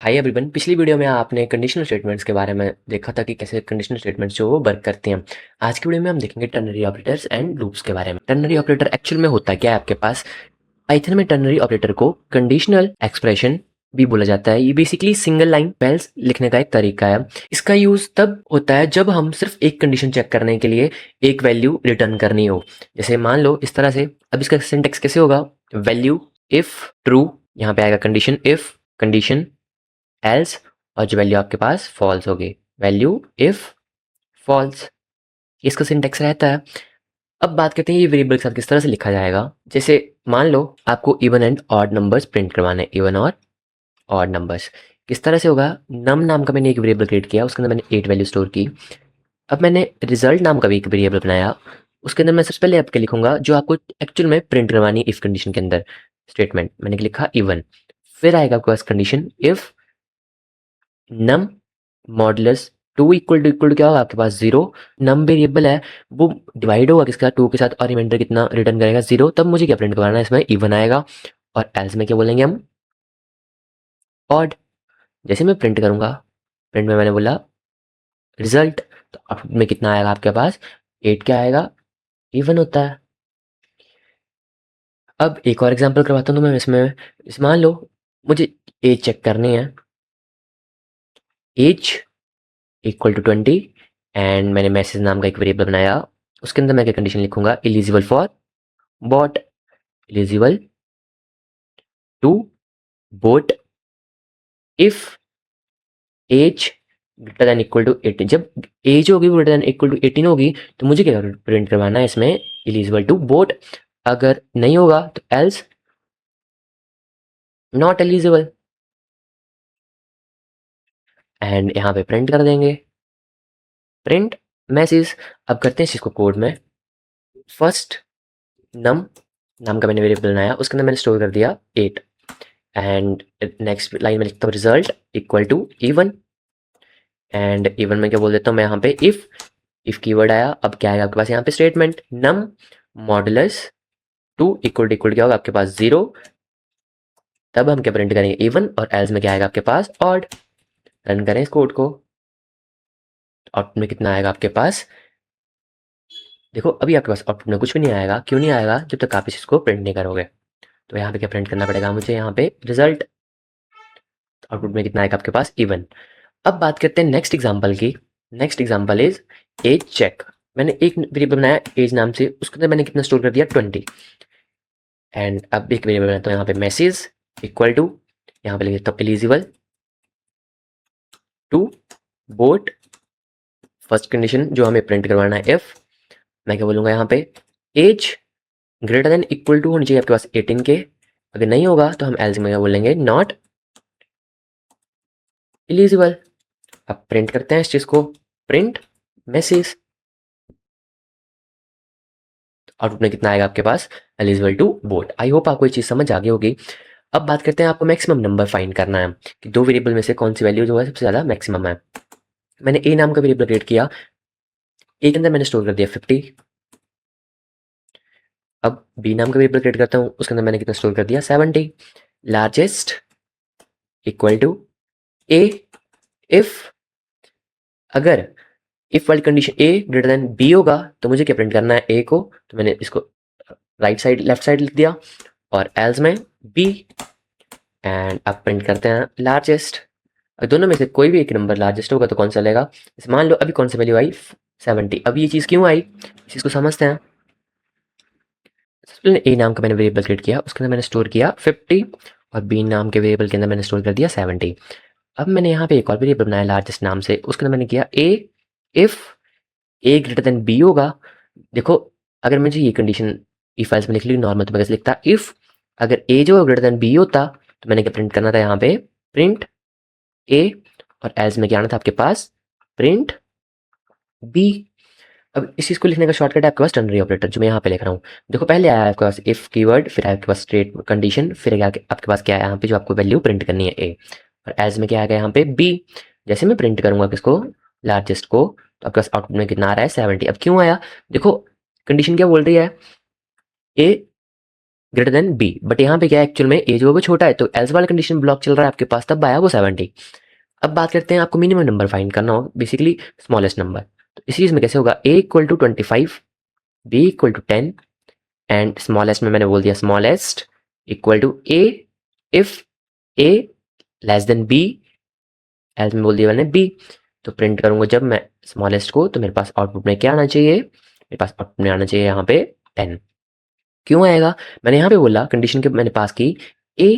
Hi everyone. पिछली video में आपने कंडीशनल स्टेटमेंट्स के बारे में देखा था कि कैसे कंडीशनल स्टेटमेंट्स जो वो वर्क करते हैं। आज की वीडियो में हम देखेंगे टर्नरी ऑपरेटर्स एंड लूप्स के बारे में। टर्नरी ऑपरेटर एक्चुअल में होता क्या है आपके पास। पाइथन में टर्नरी ऑपरेटर को कंडीशनल एक्सप्रेशन भी बोला जाता है। ये बेसिकली सिंगल लाइन पेल्स लिखने का एक तरीका है। इसका यूज तब होता है जब हम सिर्फ एक कंडीशन चेक करने के लिए एक वैल्यू रिटर्न करनी हो। जैसे मान लो इस तरह से। अब इसका सिंटेक्स कैसे होगा। वैल्यू इफ ट्रू, यहाँ पे आएगा कंडीशन इफ, कंडीशन एल्स, और जो वैल्यू आपके पास फॉल्स होगी वैल्यू इफ फॉल्स। इसका सिंटेक्स रहता है। अब बात करते हैं ये वेरिएबल के साथ किस तरह से लिखा जाएगा। जैसे मान लो आपको even and odd numbers print करवाने हैं, इवन और ऑड नंबर्स। किस तरह से होगा। नम नाम का मैंने एक वेरिएबल क्रिएट किया, उसके अंदर मैंने 8 वैल्यू स्टोर की। अब मैंने रिजल्ट नाम का भी एक वेरिएबल बनाया, उसके अंदर मैं सबसे पहले आपके लिखूंगा जो आपको एक्चुअल में प्रिंट करवानी इफ कंडीशन के अंदर स्टेटमेंट। मैंने लिखा इवन, फिर आएगा आपके पास condition if num modulus 2 equal to क्या होगा आपके पास 0। नम वेरिएबल है, वो डिवाइड होगा किसका 2 के साथ, और रिमाइंडर कितना रिटर्न करेगा 0। तब मुझे क्या प्रिंट करवाना है, इसमें इवन आएगा। और एल्स में क्या बोलेंगे हम, ऑड। जैसे मैं प्रिंट करूंगा, प्रिंट में मैंने बोला रिजल्ट, तो आउटपुट में कितना आएगा आपके पास 8। क्या आएगा, इवन होता है। अब एक और एग्जांपल करवाता हूँ तो मैं इसमें मान लो मुझे एज चेक करनी है, एज इक्वल टू 20, एंड मैंने मैसेज नाम का एक वेरिएबल बनाया। उसके अंदर मैं क्या कंडीशन लिखूंगा, eligible for vote, eligible to vote if age greater than equal to 18। जब एज होगी ग्रेटर देन इक्वल टू 18 होगी तो मुझे क्या प्रिंट करवाना है इसमें, एलिजिबल टू बोट। अगर नहीं होगा तो एल्स नॉट एलिजिबल, एंड यहाँ पे प्रिंट कर देंगे प्रिंट मैसेज। अब करते हैं इस चीज को कोड में। फर्स्ट नम नाम का मैंने वेरिएबल बनाया, उसके अंदर मैंने स्टोर कर दिया 8, एंड नेक्स्ट लाइन में लिखता हूँ result equal to even, and even में क्या बोल देता हूँ मैं यहाँ पे इफ कीवर्ड आया। अब क्या आएगा आपके पास यहाँ पे statement, num modulus 2 equal to क्या होगा आपके पास 0। तब हम क्या प्रिंट करेंगे इवन, और एल्स में क्या आएगा आपके पास ऑड। रन करें इस कोड को, आउटपुट में कितना आएगा आपके पास। देखो अभी आपके पास आउटपुट में कुछ भी नहीं आएगा। क्यों नहीं आएगा, जब तक आप इस चीज को प्रिंट नहीं करोगे। तो यहाँ पे क्या प्रिंट करना पड़ेगा मुझे, यहाँ पे रिजल्ट, आउटपुट में कितना आएगा आपके पास इवन। अब बात करते हैं नेक्स्ट एग्जांपल की। Next example is age check. मैंने एक वेरिएबल बनाया एज नाम से, उसके अंदर मैंने कितना स्टोर कर दिया 20, एंड अब एक वेरिएबल बनाता हूँ यहाँ पे मैसेज इक्वल टू, यहाँ पे लिख देता हूँ eligible to vote. First condition जो हमें प्रिंट करवाना है इफ, मैं क्या बोलूँगा यहाँ पे age greater than equal to होनी चाहिए आपके पास 18 के। अगर नहीं होगा तो हम एल्स में क्या बोलेंगे नॉट एलिजिबल। अब प्रिंट करते हैं इस चीज को, प्रिंट मैसेज, आउटपुट में कितना आएगा आपके पास eligible to vote. I hope आपको ये चीज समझ आ गई होगी। अब बात करते हैं आपको मैक्सिमम नंबर फाइंड करना है कि दो वेरिएबल में से कौन सी वैल्यू जो है सबसे ज्यादा मैक्सिमम है। मैंने ए नाम का वेरिएबल क्रिएट किया, ए के अंदर मैंने स्टोर कर दिया 50। अब बी नाम का वेरिएबल क्रिएट करता हूँ, उसके अंदर मैंने कितना स्टोर कर दिया 70। Largest equal to A, if अगर इफ वाली condition A greater than B होगा तो मुझे क्या प्रिंट करना है ए को, तो मैंने इसको राइट साइड लेफ्ट साइड लिख दिया, और एल्स में बी, एंड अब प्रिंट करते हैं लार्जेस्ट। अगर दोनों में से कोई भी एक नंबर लार्जेस्ट होगा तो कौन सा लेगा। जैसे मान लो अभी कौन सी वैल्यू आई 70। अब ये चीज़ क्यों आई, इस चीज़ को समझते हैं। सबसे पहले ए नाम का मैंने वेरिएबल क्रिएट किया, उसके अंदर मैंने स्टोर किया 50, और बी नाम के वेरिएबल के अंदर मैंने स्टोर कर दिया 70। अब मैंने यहाँ पे एक और वेरिएबल बनाया लार्जेस्ट नाम से, उसके अंदर मैंने किया A, if A greater than B होगा। देखो अगर मुझे ये कंडीशन इफ एल्स में लिख ली नॉर्मल, तो मैं कैसे लिखता इफ अगर ए जो ग्रेटर देन बी होता, तो मैंने क्या प्रिंट करना था यहाँ पे प्रिंट ए, और एल्स में क्या आना था आपके पास प्रिंट बी। अब इस चीज को लिखने का शॉर्टकट है आपके पास टर्नरी ऑपरेटर, जो मैं यहाँ पे लिख रहा हूँ। देखो पहले आया आपके पास इफ कीवर्ड, फिर आपके पास स्टेट कंडीशन, फिर आपके पास क्या है यहाँ पे जो आपको वैल्यू प्रिंट करनी है ए, और एल्स में क्या आएगा यहाँ पे बी। जैसे मैं प्रिंट करूंगा किसको, लार्जेस्ट को, तो आपके पास आउटपुट में कितना आ रहा है 70। अब क्यों आया, देखो कंडीशन क्या बोल रही है, ए ग्रेटर देन बी, बट यहाँ पे क्या है एक्चुअल में ए जो है वो छोटा है, तो एल्स वाला कंडीशन ब्लॉक चल रहा है आपके पास, तब आया वो 70। अब बात करते हैं आपको मिनिमम नंबर फाइंड करना हो, बेसिकली स्मॉलेस्ट नंबर। तो इस चीज़ में कैसे होगा, A equal to 25, B equal to 10 and smallest में मैंने बोल दिया smallest equal to A if A less than B, else में बोल दिया मैंने बी। तो प्रिंट करूंगा जब मैं स्मॉलेस्ट को, तो मेरे पास आउटपुट में क्या आना चाहिए, मेरे पास आउटपुट में आना चाहिए यहाँ पे 10। क्यों आएगा, मैंने यहाँ पे बोला कंडीशन के मैंने पास की ए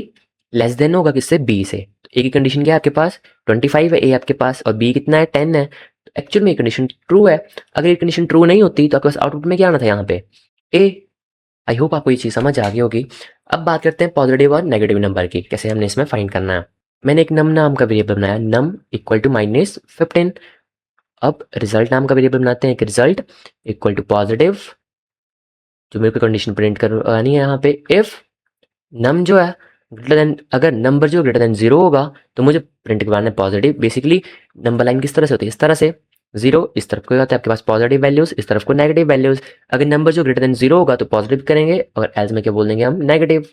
लेस देन होगा किससे, बी से। तो ए की कंडीशन क्या है आपके पास 25 है ए आपके पास, और बी कितना है 10 है, तो एक्चुअल में ये कंडीशन ट्रू है। अगर ये कंडीशन ट्रू नहीं होती तो आपके पास आउटपुट में क्या आना था यहाँ पे ए। आई होप आपको ये चीज़ समझ आ गई होगी। अब बात करते हैं पॉजिटिव और नेगेटिव नंबर की, कैसे हमने इसमें फाइंड करना है। मैंने एक नम नाम का वेरिएबल बनाया, नम इक्वल टू -15। अब रिजल्ट नाम का वेरिएबल बनाते हैं, एक रिजल्ट इक्वल टू पॉजिटिव, जो मेरे को कंडीशन प्रिंट करवानी है यहाँ पे, इफ नम जो है ग्रेटर देन, अगर नंबर जो ग्रेटर देन 0 होगा तो मुझे प्रिंट करवाना है पॉजिटिव। बेसिकली नंबर लाइन किस तरह से होती है, इस तरह से, 0 इस तरफ को होता है आपके पास पॉजिटिव वैल्यूज, इस तरफ को नेगेटिव वैल्यूज। अगर नंबर जो ग्रेटर देन 0 होगा तो पॉजिटिव करेंगे, और एल्स में क्या बोल देंगे हम, नेगेटिव।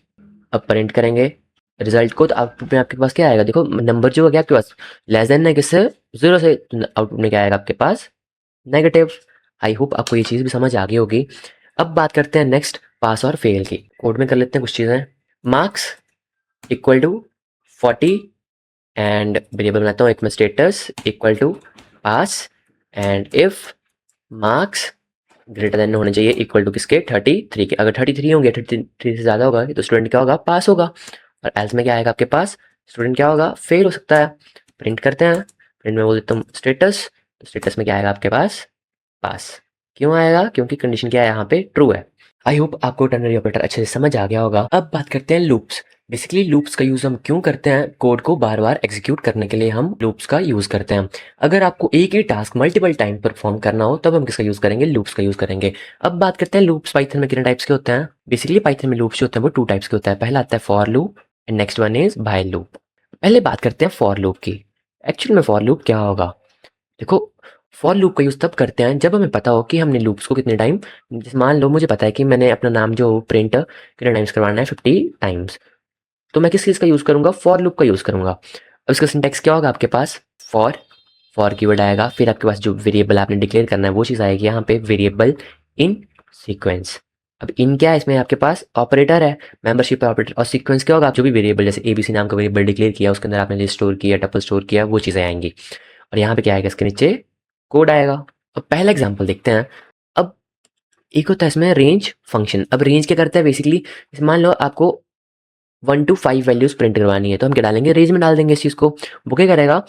अब प्रिंट करेंगे रिजल्ट को, तो आउटपुट में आपके पास क्या आएगा, देखो नंबर जो हो गया आपके पास लेस देन है किससे, 0 से, आउटपुट में क्या आएगा आपके पास नेगेटिव। आई होप आपको ये चीज़ भी समझ आ गई होगी। अब बात करते हैं नेक्स्ट पास और फेल की, कोड में कर लेते हैं कुछ चीज़ें। Marks equal to 40 and variable बनाता हूँ एक में status equal to pass, and if marks greater than होने चाहिए इक्वल टू किसके 33 के। अगर 33 होंगे, 33 से ज़्यादा होगा तो स्टूडेंट क्या होगा, पास होगा। और एल्स में क्या आएगा आपके पास, स्टूडेंट क्या होगा, फेल हो सकता है। प्रिंट करते हैं, प्रिंट में बोल देता हूँ स्टेटस, तो स्टेटस में क्या आएगा आपके पास, पास। क्यों आएगा, क्योंकि कंडीशन क्या है यहाँ पे ट्रू है। आई होप आपको टर्नरी ऑपरेटर अच्छे से समझ आ गया होगा। अब बात करते हैं लूप्स। बेसिकली लूप्स का यूज हम क्यों करते हैं, कोड को बार बार एग्जीक्यूट करने के लिए हम लूप्स का यूज करते हैं। अगर आपको एक ही टास्क मल्टीपल टाइम परफॉर्म करना हो तब हम किसका यूज करेंगे, लूप्स का यूज करेंगे। अब बात करते हैं लूप्स पाइथन में कितने टाइप्स के होते हैं। बेसिकली पाइथन में लूप्स जो होते हैं वो 2 टाइप्स के होता है। पहला आता है for loop and next one is while loop. पहले बात करते हैं फॉर लूप की। एक्चुअल में फॉर लूप क्या होगा, देखो फॉर लूप का यूज़ तब करते हैं जब हमें पता हो कि हमने लूप्स को कितने टाइम, जैसे मान लो मुझे पता है कि मैंने अपना नाम जो प्रिंट कितने टाइम्स करवाना है 50 टाइम्स, तो मैं किस चीज़ का यूज़ करूँगा, फॉर लूप का यूज़ करूँगा। अब इसका सिंटैक्स क्या होगा आपके पास, फॉर कीवर्ड आएगा, फिर आपके पास जो वेरिएबल आपने डिक्लेयर करना है वो चीज़ आएगी यहाँ पे, वेरिएबल इन सीक्वेंस। अब इन क्या है, इसमें आपके पास ऑपरेटर है, मेंबरशिप ऑपरेटर, और सीक्वेंस क्या होगा, जो भी वेरिएबल जैसे एबीसी नाम का वेरिएबल डिक्लेयर किया उसके अंदर आपने लिस्ट स्टोर किया, टपल स्टोर किया, वो चीज़ें आएंगी। और यहाँ पे क्या आएगा, इसके नीचे कोड आएगा। अब पहला एग्जांपल देखते हैं। अब एक होता है इसमें रेंज फंक्शन। अब रेंज क्या करता है, बेसिकली मान लो आपको 1 to 5 वैल्यूज प्रिंट करवानी है, तो हम क्या डालेंगे, रेंज में डाल देंगे इस चीज़ को। वो क्या करेगा,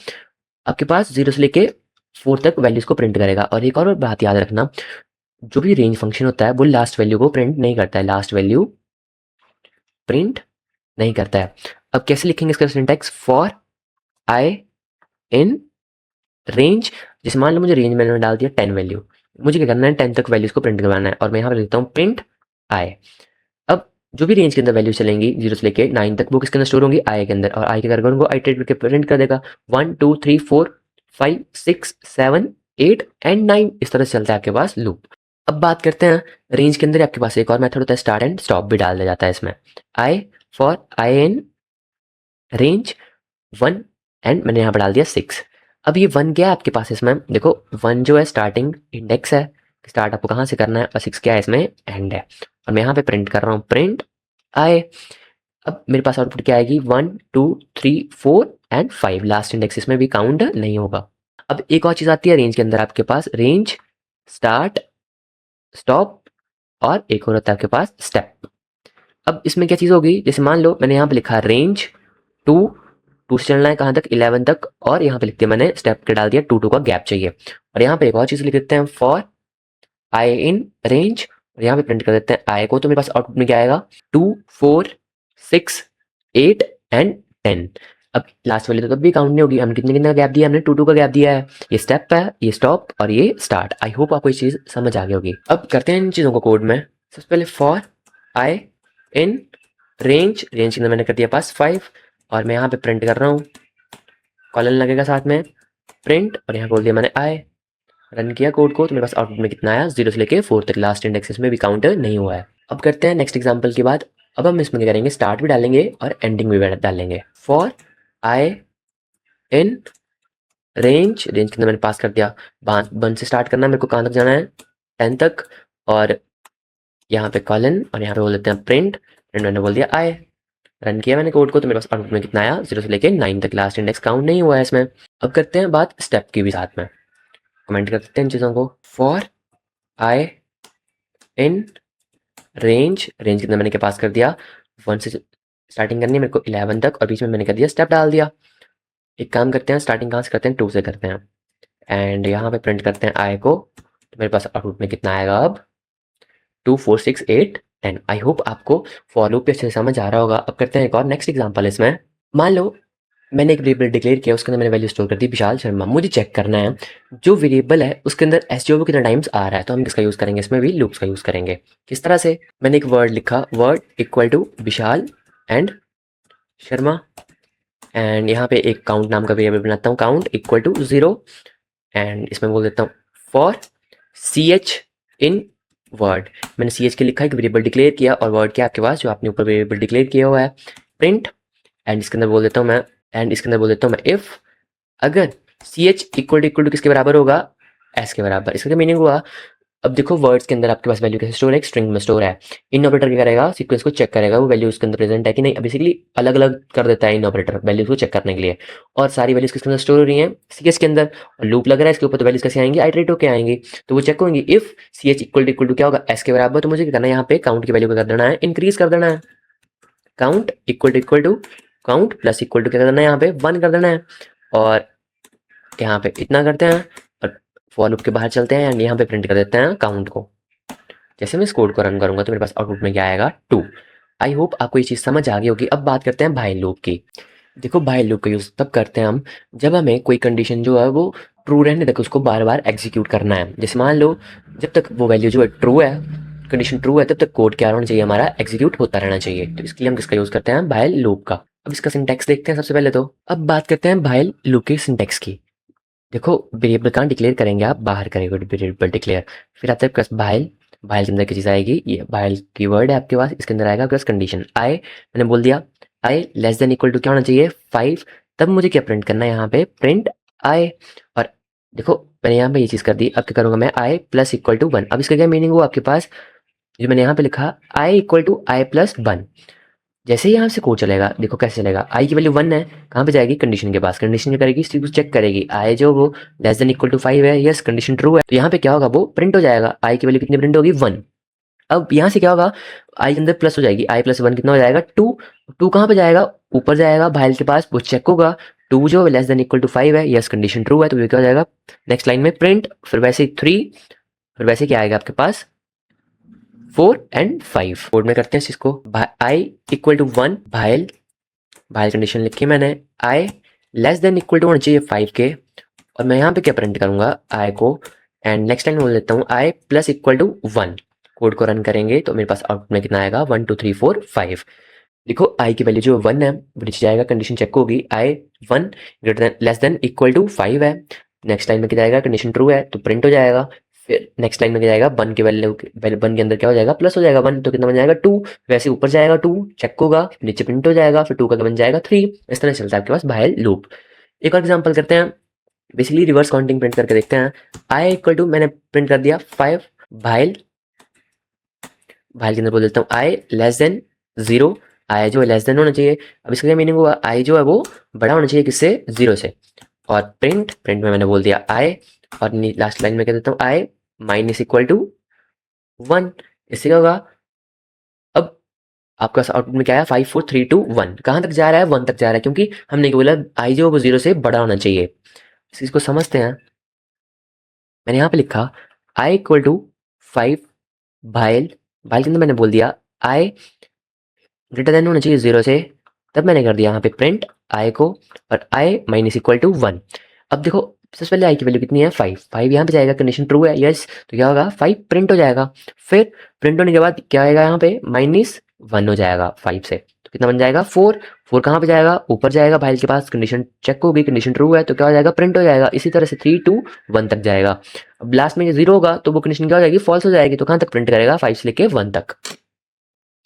आपके पास 0 से लेके 4 तक वैल्यूज को प्रिंट करेगा। और एक और बात याद रखना, जो भी रेंज फंक्शन होता है वो लास्ट वैल्यू को प्रिंट नहीं करता है, लास्ट वैल्यू प्रिंट नहीं करता है। अब कैसे लिखेंगे इसका syntax, for I in range, जैसे मान लो मुझे रेंज मैंने डाल दिया 10 वैल्यू, मुझे क्या करना है 10 तक वैल्यूज को प्रिंट करवाना है, और मैं यहाँ पर लिखता हूँ प्रिंट आई। अब जो भी रेंज के अंदर वैल्यू चलेंगी 0 से लेके 9 तक, वो किसके अंदर स्टोर होंगी, आई के अंदर। और आई के कर करूँगा, आई करके प्रिंट कर देगा 1 2 3 4 5 6 7 8 एंड 9, इस तरह से चलता है आपके पास लूप। अब बात करते हैं रेंज के अंदर आपके पास एक और मेथड होता है, स्टार्ट एंड स्टॉप भी डाल दिया जाता है इसमें। I for I in range 1 and मैंने यहाँ पर डाल दिया 6। अब ये 1 क्या है आपके पास, इसमें देखो 1 जो है स्टार्टिंग इंडेक्स है, स्टार्ट आपको कहाँ से करना है, और 6 क्या है इसमें एंड है। और मैं यहाँ पे प्रिंट कर रहा हूँ प्रिंट आई। अब मेरे पास आउटपुट क्या आएगी, 1 2 3 4 एंड 5, लास्ट इंडेक्स इसमें भी काउंट नहीं होगा। अब एक और चीज़ आती है रेंज के अंदर आपके पास, रेंज स्टार्ट स्टॉप, और एक और होता है आपके पास स्टेप। अब इसमें क्या चीज़ होगी, जैसे मान लो मैंने यहाँ पे लिखा रेंज 2, 2 से चलना है कहाँ तक 11 तक, और यहाँ पे लिखते हैं मैंने स्टेप के डाल दिया 2 2 का गैप चाहिए। और यहाँ पे एक और चीज़ लिख देते हैं, फॉर आई इन रेंज, और यहाँ पे प्रिंट कर देते हैं आई को, तो मेरे पास आउटपुट में क्या आएगा, 2 4 6 8 एंड 10। अब लास्ट वाली तो तब भी काउंट नहीं होगी, हम कितने कितने का गैप दिया, हमने 2 2 का गैप दिया है। ये स्टेप है, ये स्टॉप, और ये स्टार्ट। आई होप आपको ये चीज़ समझ आ गई होगी। अब करते हैं इन चीज़ों को कोड में। सबसे पहले for I in range, range के अंदर मैंने कर दिया पास 5, और मैं यहाँ पे प्रिंट कर रहा हूँ, कॉलन लगेगा साथ में प्रिंट, और यहाँ बोल दिया मैंने आई। रन किया कोड को, तो मेरे पास आउटपुट में कितना आया, 0 से लेके 4 तक, लास्ट इंडेक्सेस में भी काउंटर नहीं हुआ है। अब करते हैं नेक्स्ट एग्जांपल के बाद अब हम इसमें क्या करेंगे, स्टार्ट भी डालेंगे और एंडिंग भी डालेंगे। For I in range, range के अंदर मैंने पास कर दिया, 1 से स्टार्ट करना है, मेरे को कहाँ तक जाना है, 10 तक, और यहाँ पे कॉलन और यहाँ पे बोल देते हैं प्रिंट, प्रिंट मैंने बोल दिया आई। रन किया मैंने कोड को, तो मेरे पास आउटपुट में कितना आया, 0 से लेके 9 तक, लास्ट इंडेक्स काउंट नहीं हुआ है इसमें। अब करते हैं बात स्टेप की भी साथ में, कमेंट कर सकते हैं इन चीज़ों को। For I in range, range के अंदर मैंने क्या पास कर दिया, 1 से स्टार्टिंग करनी है मेरे को 11 तक, और बीच में मैंने कर दिया स्टेप डाल दिया। एक काम करते हैं, स्टार्टिंग कहाँ से करते हैं, 2 से करते हैं, एंड यहाँ पे प्रिंट करते हैं आई को, तो मेरे पास आउटपुट में कितना आएगा अब, 2 4 6 8 10। आई होप आपको फॉर लूप पे अच्छे से समझ आ रहा होगा। अब करते हैं एक और नेक्स्ट एग्जांपल इसमें। मान लो मैंने एक वेरिएबल डिक्लेयर किया, उसके अंदर मैंने वैल्यू स्टोर कर दी विशाल शर्मा। मुझे चेक करना है जो वेरिएबल है उसके अंदर एसटीओ कितना टाइम्स आ रहा है, तो हम किसका यूज़ करेंगे, इसमें भी लूप्स का यूज़ करेंगे। किस तरह से, मैंने एक वर्ड लिखा, word equal to Vishal and Sharma, and यहाँ पे एक काउंट नाम का वेरिएबल बनाता हूँ, काउंट इक्वल टू 0, एंड इसमें बोल देता हूँ for C H in word. मैंने सी एच के लिखा, एक वेरिएबल डिक्लेयर किया, और वर्ड क्या आपके पास जो आपने ऊपर वेरिएबल डिक्लेयर किया हुआ है, प्रिंट, एंड इसके अंदर बोल देता हूँ मैं, इफ अगर सी एच इक्वल टू किसके बराबर होगा, एस के बराबर। इसका क्या मीनिंग हुआ, अब देखो वर्ड्स के अंदर आपके पास वैल्यू कैसे स्टोर है, एक स्ट्रिंग में स्टोर है। इन ऑपरेटर क्या करेगा, सीक्वेंस को चेक करेगा वो वैल्यू उसके अंदर प्रेजेंट है कि नहीं, बेसिकली अलग अलग कर देता है इन ऑपरेटर वैल्यूज को चेक करने के लिए, और सारी वैल्यूज किसके अंदर स्टोर हो रही हैं, सी एच के अंदर, और लूप लग रहा है इसके ऊपर, तो वैल्यूज कैसे आएंगी, आइटरेट होकर आएंगी, तो वो चेक होंगी। If C H equal to क्या होगा, एस के बराबर, तो मुझे क्या करना है, यहाँ पे काउंट की वैल्यू को कर देना है, इंक्रीज कर देना है, count equal to count plus equal to क्या करना है, यहाँ पे 1 कर देना है, और यहाँ पे इतना करते हैं, और फॉर लूप के बाहर चलते हैं, एंड यहाँ पे प्रिंट कर देते हैं काउंट को। जैसे मैं इस कोड को रन करूंगा तो मेरे पास आउटपुट में क्या आएगा, 2। आई होप आपको ये चीज़ समझ आ गई होगी। अब बात करते हैं भाइल लूप की। देखो भाइल लूप का यूज़ तब करते हैं हम जब हमें कोई कंडीशन जो है वो ट्रू रहने तक उसको बार बार एग्जीक्यूट करना है। जैसे मान लो जब तक वो वैल्यू जो है ट्रू है, कंडीशन ट्रू है, तब तक कोड क्या होना चाहिए, हमारा एग्जीक्यूट होता रहना चाहिए। तो इसके लिए हम किसका यूज़ करते हैं, भाइल लूप का। अब इसका सिंटैक्स देखते हैं सबसे पहले तो। अब बात करते हैं भाइल लूप के सिंटैक्स की। देखो वेरिएबल कहाँ डिक्लेयर करेंगे, आप बाहर करेंगे वेरिएबल डिक्लेयर, फिर आता है प्लस भाइल, भाइल के अंदर की चीज़ आएगी, ये भाइल कीवर्ड है आपके पास, इसके अंदर आएगा प्लस कंडीशन आई। मैंने बोल दिया आई लेस देन इक्वल टू क्या होना चाहिए, 5। तब मुझे क्या प्रिंट करना है, यहाँ पे प्रिंट आई। और देखो मैंने यहाँ पे ये चीज़ कर दी। अब क्या करूँगा मैं, आई प्लस इक्वल टू 1। अब इसका क्या मीनिंग हुआ आपके पास, जो मैंने यहाँ पे लिखा आई इक्वल टू आई प्लस 1, जैसे ही यहाँ से कोड चलेगा, देखो कैसे चलेगा, आई की वैल्यू 1 है, कहाँ पे जाएगी, कंडीशन के पास, कंडीशन क्या करेगी, चेक करेगी, आई जो वो लेस देन इक्वल टू 5 है, यस कंडीशन ट्रू है, तो यहाँ पे क्या होगा, वो प्रिंट हो जाएगा, आई की वैल्यू कितनी प्रिंट होगी, 1। अब यहाँ से क्या होगा, आई के अंदर प्लस हो जाएगी, आई प्लस 1 कितना हो जाएगा, 2। 2 कहाँ पे जाएगा, ऊपर जाएगा भाइल के पास, वो चेक होगा, 2 जो लेस देन इक्वल टू 5 है, यस कंडीशन ट्रू है, तो ये क्या हो जाएगा, नेक्स्ट लाइन में प्रिंट, फिर वैसे 3, फिर वैसे क्या आएगा आपके पास 4 एंड 5। कोड में करते हैं इसको, आई इक्वल टू 1 भाइल, भाइल कंडीशन लिखी मैंने, आई लेस देन इक्वल टू होना चाहिए 5 के, और मैं यहाँ पे क्या प्रिंट करूंगा, आई को, एंड नेक्स्ट लाइन बोल देता हूँ आई प्लस इक्वल टू 1। कोड को रन करेंगे तो मेरे पास आउटपुट में कितना आएगा, 1 2 3 4 5। देखो आई की वैल्यू जो 1 है वो नीचे जाएगा, कंडीशन चेक होगी, I 1 greater than less than equal to 5 है, नेक्स्ट लाइन में क्या जाएगा, कंडीशन ट्रू है तो प्रिंट हो जाएगा, फिर नेक्स्ट लाइन में क्या जाएगा, 1 के वैल्यू, 1 के अंदर क्या हो जाएगा, प्लस हो जाएगा 1, तो कितना बन जाएगा 2, वैसे ऊपर जाएगा 2 चेक होगा, नीचे प्रिंट हो जाएगा, फिर 2 का क्या बन जाएगा 3। इस तरह चलता है आपके पास भाइल लूप। एक और एग्जांपल करते हैं, बेसिकली रिवर्स काउंटिंग प्रिंट करके देखते हैं। आई इक्वल टू मैंने प्रिंट कर दिया 5 भाइल, भाइल के अंदर बोल देता हूँ आई लेस देन 0, आई जो है लेस देन होना चाहिए। अब इसका क्या मीनिंग हुआ, आई जो है वो बड़ा होना चाहिए किससे, 0 से, और प्रिंट, प्रिंट में मैंने बोल दिया आई, और लास्ट लाइन में कह देता हूँ आई माइनस इक्वल टू 1। इससे क्या होगा, अब आपका आउटपुट में क्या है, 5 4 3 2 1, कहाँ तक जा रहा है, 1 तक जा रहा है, क्योंकि हमने बोला आई जो वो 0 से बड़ा होना चाहिए। इस चीज़ को समझते हैं, मैंने यहाँ पे लिखा आई इक्वल टू 5 भाइल, भाइल के अंदर मैंने बोल दिया आई ग्रेटर देन होना चाहिए 0 से, तब मैंने कर दिया यहाँ पे प्रिंट आई को, और आई माइनस इक्वल टू 1। अब देखो सबसे पहले आई की वैल्यू कितनी है, 5, 5 यहाँ पे जाएगा, कंडीशन ट्रू है, यस, तो क्या होगा 5 प्रिंट हो जाएगा, फिर प्रिंट होने के बाद क्या आएगा, यहाँ पे -1 हो जाएगा 5 से, तो कितना बन जाएगा 4। 4 कहाँ पे जाएगा, ऊपर जाएगा भाइल के पास, कंडीशन चेक होगी, कंडीशन ट्रू है तो क्या हो जाएगा, प्रिंट हो जाएगा। इसी तरह से 3 2 1 तक जाएगा। अब लास्ट में 0 होगा तो वो कंडीशन क्या हो जाएगी, फॉल्स हो जाएगी, तो कहाँ तक प्रिंट करेगा, 5 से लेके 1 तक।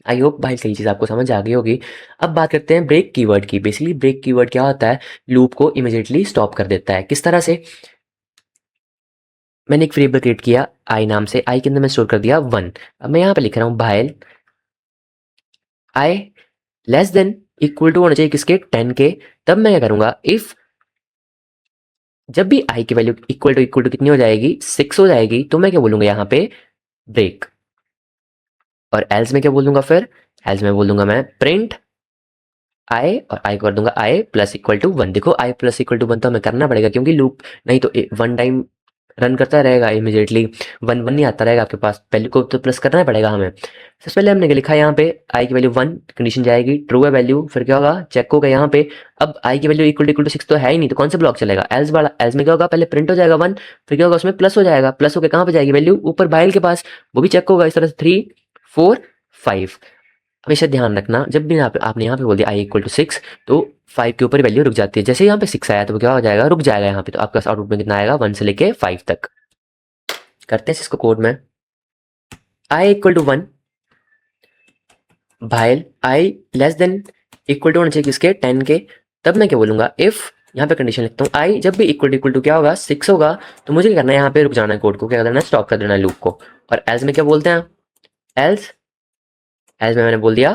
आई होप भाई सही चीज़ आपको समझ आ गई होगी। अब बात करते हैं ब्रेक कीवर्ड की। बेसिकली ब्रेक कीवर्ड क्या होता है, लूप को इमीडिएटली स्टॉप कर देता है। किस तरह से, मैंने एक वेरिएबल क्रिएट किया आई नाम से, आई के अंदर मैं स्टोर कर दिया 1। अब मैं यहाँ पे लिख रहा हूँ भाइल आई लेस देन इक्वल टू होना चाहिए किसके, 10 के। तब मैं क्या करूँगा, इफ़ जब भी आई की वैल्यू इक्वल टू कितनी हो जाएगी, 6 हो जाएगी, तो मैं क्या बोलूँगा यहाँ पे, ब्रेक। और एल्स में क्या बोलूँगा फिर, एल्स में बोलूँगा मैं प्रिंट आई, और आई को कर दूंगा आई प्लस इक्वल टू 1। देखो आई प्लस इक्वल टू 1 तो हमें करना पड़ेगा, क्योंकि लूप नहीं तो 1 टाइम रन करता रहेगा इमीडिएटली, 1 1 नहीं आता रहेगा आपके पास, वैल्यू को तो प्लस करना ही पड़ेगा हमें। सबसे पहले हमने क्या लिखा यहाँ पे, आई की वैल्यू 1, कंडीशन जाएगी ट्रू है वैल्यू, फिर क्या होगा, चेक होगा यहाँ पे। अब आई की वैल्यू इक्वल टू 6 तो है ही नहीं, तो कौन सा ब्लॉक चलेगा, एल्स वाला। एल्स में क्या होगा, पहले प्रिंट हो जाएगा 1, फिर क्या होगा उसमें प्लस हो जाएगा, प्लस होकर कहाँ पे जाएगी वैल्यू, ऊपर बाइल के पास, वो भी चेक होगा इस तरह से 3 4 5। हमेशा ध्यान रखना, जब भी आपने यहाँ पे बोल दिया आई इक्वल टू 6, तो 5 के ऊपर वैल्यू रुक जाती है। जैसे यहाँ पे 6 आया तो वो क्या हो जाएगा, रुक जाएगा यहाँ पे, तो आपका आउटपुट में कितना आएगा, 1 से लेके 5 तक। करते हैं इसको कोड में, आई इक्वल टू 1 भाइल आई लेस देन इक्वल टू होना चाहिए किसके, 10 के। तब मैं क्या बोलूंगा, इफ यहाँ पे कंडीशन लिखता हूँ, आई जब भी इक्वल टू क्या होगा, 6 होगा, तो मुझे क्या करना है, यहाँ पे रुक जाना है कोड को, क्या करना है, स्टॉप कर देना है लूप को। और एल्स में क्या बोलते हैं, एल्स एज में मैंने बोल दिया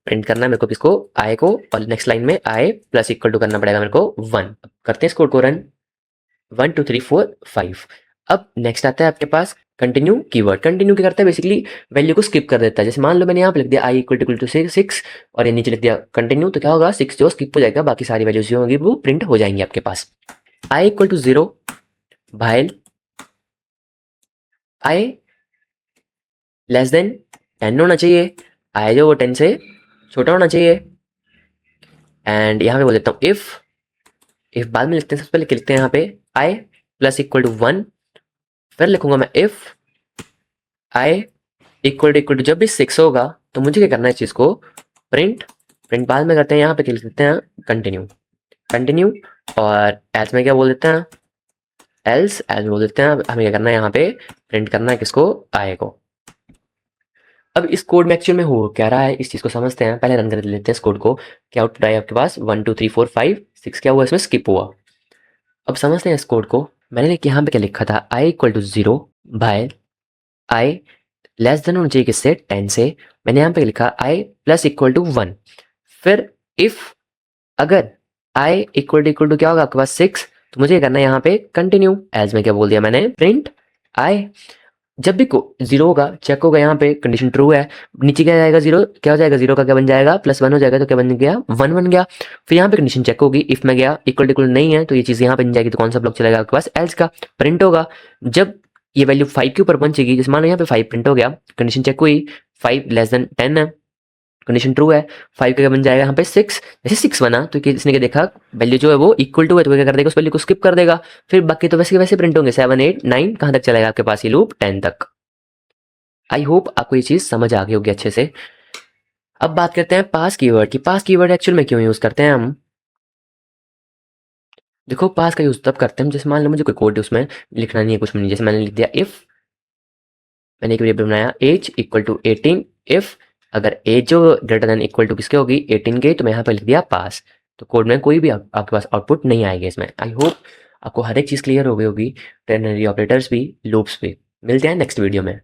प्रिंट करना है मेरे को किसको, आई को, और नेक्स्ट लाइन में आई प्लस इक्वल टू करना पड़ेगा मेरे को 1। करते हैं इस कोड को रन, 1 2 3 4 5। अब नेक्स्ट आता है आपके पास कंटिन्यू कीवर्ड। कंटिन्यू क्या करता है, बेसिकली वैल्यू को स्किप कर देता है। जैसे मान लो मैंने यहाँ पे लिख दिया आई इक्वल टू 6 और ये नीचे लिख दिया कंटिन्यू, तो क्या होगा, 6 जो स्किप हो जाएगा, बाकी सारी वैल्यूज जो होंगी वो प्रिंट हो जाएंगी आपके पास। आई इक्वल टू 0 भाइल आई लेस देन 10 होना चाहिए, आई जो वो 10 से छोटा होना चाहिए। एंड यहाँ पे बोल देता हूँ इफ बाद में लिखते हैं, सबसे पहले लिखते हैं यहाँ पे आई प्लस इक्वल टू 1, फिर लिखूंगा मैं इफ आई इक्वल टू जब भी 6 होगा, तो मुझे क्या करना है इस चीज को, प्रिंट। प्रिंट बाद में करते हैं, यहाँ पे लिख देते हैं कंटिन्यू कंटिन्यू। और एल्स में क्या बोल देते हैं, एल्स एल्स बोल देते हैं। हमें क्या करना है, यहाँ पे प्रिंट करना है किसको, आई को। अब इस कोड में एक्चुअल में हो क्या रहा है, इस चीज को समझते हैं। पहले रन कर लेते हैं इस कोड को। क्या आउटपुट आया आपके पास, 1 2 3 4 5 6 क्या हुआ, इसमें स्किप हुआ। अब समझते हैं इस कोड को। मैंने यहाँ पे क्या लिखा था, I equal to 0 by I less than होना चाहिए किससे, 10 से। मैंने यहाँ पे लिखा आई प्लस इक्वल टू 1। फिर इफ अगर आई इक्वल टू क्या होगा आपके पास 6, तो मुझे करना है यहाँ पे कंटिन्यू। एज में क्या बोल दिया मैंने, प्रिंट आई जब भी को 0 होगा, चेक होगा यहाँ पे कंडीशन ट्रू है, नीचे क्या जाएगा 0, क्या हो जाएगा 0 का क्या बन जाएगा, +1 हो जाएगा, तो क्या बन गया 1 बन गया। फिर यहाँ पे कंडीशन चेक होगी, इफ में गया इक्वल नहीं है, तो ये चीज़ यहाँ बन जाएगी, तो कौन सा ब्लॉक चलेगा आपके पास, एल्स का। प्रिंट होगा जब ये वैल्यू 5 के ऊपर पहुंचेगी, जैसे मान लो यहाँ पे 5 प्रिंट हो गया, कंडीशन चेक हुई, 5 लेस देन 10 है, कंडीशन ट्रू है, 5 का क्या बन जाएगा यहाँ पे 6। जैसे 6 बना तो इसने क्या देखा, वैल्यू जो है वो इक्वल टू है, तो क्या कर देगा, उस वैल्यू को स्किप कर देगा। फिर बाकी तो वैसे के वैसे प्रिंट होंगे, 7 8 9 कहाँ तक चलेगा आपके पास ये लूप, 10 तक। आई होप आपको ये चीज़ समझ आ गई होगी अच्छे से। अब बात करते हैं पास कीवर्ड की। पास कीवर्ड एक्चुअल में क्यों यूज़ करते हैं हम, देखो पास का यूज़ तब करते हैं जैसे मान लो मुझे कोई कोड उसमें लिखना नहीं है, कुछ नहीं, जैसे मैंने लिख दिया इफ़, मैंने एक वेरिएबल बनाया एज इक्वल टू 18, इफ़ अगर एज जो ग्रेटर देन इक्वल टू किसके होगी, 18 के, तो मैं यहाँ पर लिख दिया पास। तो कोड में कोई भी आपके पास आउटपुट नहीं आएगा इसमें। आई होप आपको हर एक चीज़ क्लियर हो गई होगी, टेर्नरी ऑपरेटर्स भी, लूप्स भी। मिलते हैं नेक्स्ट वीडियो में।